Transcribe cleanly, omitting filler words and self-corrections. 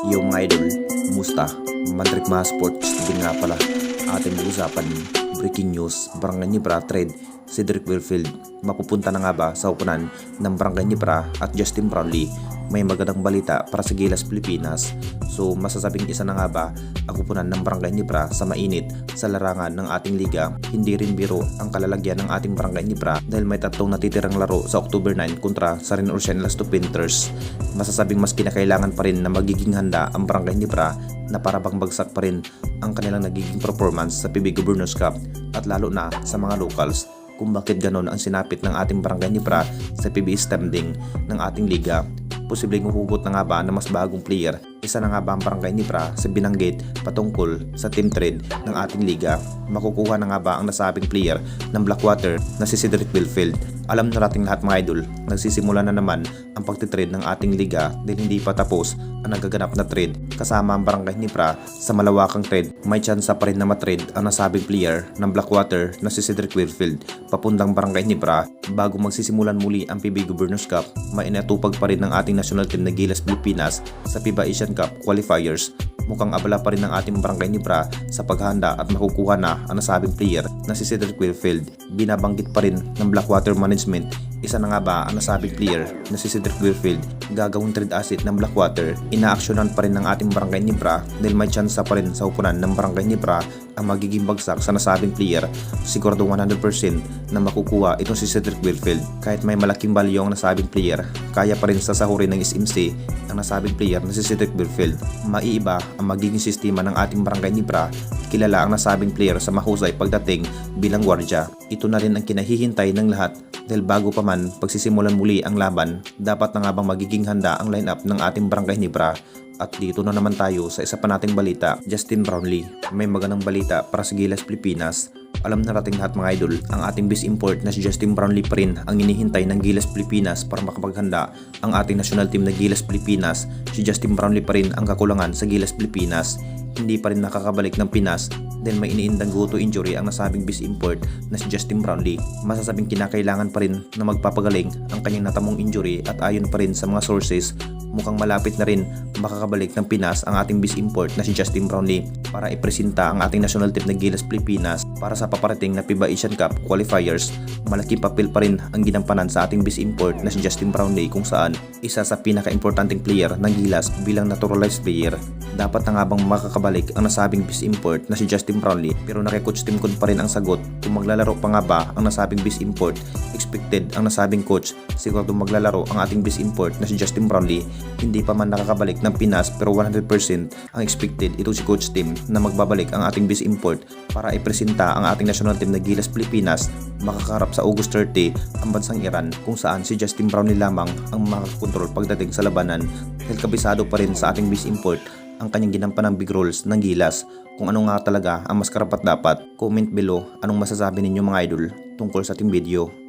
Yo mga idol, kumusta? Madrid mga sports din nga pala. Ating usapan, breaking news, Barangay Nibra trade, Cedric Wilfield. Mapupunta na nga ba sa upunan ng Barangay Nibra at Justin Brownlee? May magandang balita para sa Gilas Pilipinas. So masasabing isa na nga ba ang upunan ng Barangay Nibra sa mainit sa larangan ng ating liga? Hindi rin biro ang kalalagyan ng ating Barangay Nibra dahil may tatlong natitirang laro sa October 9 kontra sa Ren Ursian Las Panthers. Masasabing mas kinakailangan pa rin na magiging handa ang Barangay Nibra na para bang bagsak pa rin ang kanilang nagiging performance sa PB Governors Cup at lalo na sa mga locals. Kung bakit ganon ang sinapit ng ating Barangay Nibra sa PB standing ng ating liga. Posibleng huhugot na nga ba ng mas bagong player? Isa na nga ba ang Barangay Nibra sa binanggit patungkol sa team trade ng ating liga? Makukuha na nga ba ang nasabing player ng Blackwater na si Cedric Wilfield? Alam na nating lahat mga idol, nagsisimula na naman ang pagtitrade ng ating liga dahil hindi pa tapos ang nagaganap na trade. Kasama ang Barangay Nibra sa malawakang trade, may tsansa pa rin na matrade ang nasabing player ng Blackwater na si Cedric Wilfield papundang Barangay Nibra. Bago magsisimulan muli ang PB Governors Cup, may inatupag pa rin ng ating national team na Gilas Pilipinas sa FIBA Asian Cup qualifiers. Mukhang abala pa rin ang ating Barangay Nibra sa paghahanda at makukuha na ang nasabing player na si Cedric Wilfield. Binabanggit pa rin ng Blackwater Management, isa na nga ba ang nasabing player na si Cedric Wilfield gagawing trade asset ng Blackwater? Inaaksyonan pa rin ng ating Barangay Nibra dahil may tsansa pa rin sa upunan ng Barangay Nibra ang magiging bagsak sa nasabing player. Sigurado 100% na makukuha itong si Cedric Wilfield. Kahit may malaking value ang nasabing player, kaya pa rin sasahurin ng SMC ang nasabing player na si Cedric Wilfield. Maiiba ang magiging sistema ng ating Barangay Nibra. Kilala ang nasabing player sa mahusay pagdating bilang gwardya. Ito na rin ang kinahihintay ng lahat dahil bago pa man pagsisimulan muli ang laban, dapat na nga bang magiging handa ang lineup ng ating Barangay Nibra. At dito na naman tayo sa isa pa nating balita, Justin Brownlee. May magandang balita para sa Gilas Pilipinas. Alam na nating lahat mga idol, ang ating best import na si Justin Brownlee pa rin ang inihintay ng Gilas Pilipinas para makapaghanda ang ating national team na Gilas Pilipinas. Si Justin Brownlee pa rin ang kakulangan sa Gilas Pilipinas. Hindi pa rin nakakabalik ng Pinas dahil may iniindang goto injury ang nasabing best import na si Justin Brownlee. Masasabing kinakailangan pa rin na magpapagaling ang kanyang natamong injury at ayon pa rin sa mga sources, mukhang malapit na rin makakabalik ng Pinas ang ating best import na si Justin Brownlee para ipresenta ang ating national team na Gilas Pilipinas para sa paparating na FIBA Asian Cup qualifiers. Malaking papel pa rin ang ginampanan sa ating best import na si Justin Brownlee kung saan isa sa pinaka-importanting player ng Gilas bilang naturalized player. Dapat na nga bang makakabalik ang nasabing best import na si Justin Brownlee, pero naki-coach Tim Cod pa rin ang sagot kung maglalaro pa nga ba ang nasabing best import. Expected ang nasabing coach, siguro maglalaro ang ating best import na si Justin Brownlee. Hindi pa man nakakabalik ng Pinas pero 100% ang expected ito si Coach Tim na magbabalik ang ating best import para ipresenta ang ating national team na Gilas Pilipinas makakarap sa August 30 ang bansang Iran kung saan si Justin Brownlee lamang ang makakakontrol pagdating sa labanan dahil kabisado pa rin sa ating best import ang kanyang ginampanang big roles ng Gilas. Kung ano nga talaga ang mas karapat dapat, comment below anong masasabi ninyo mga idol tungkol sa ating video.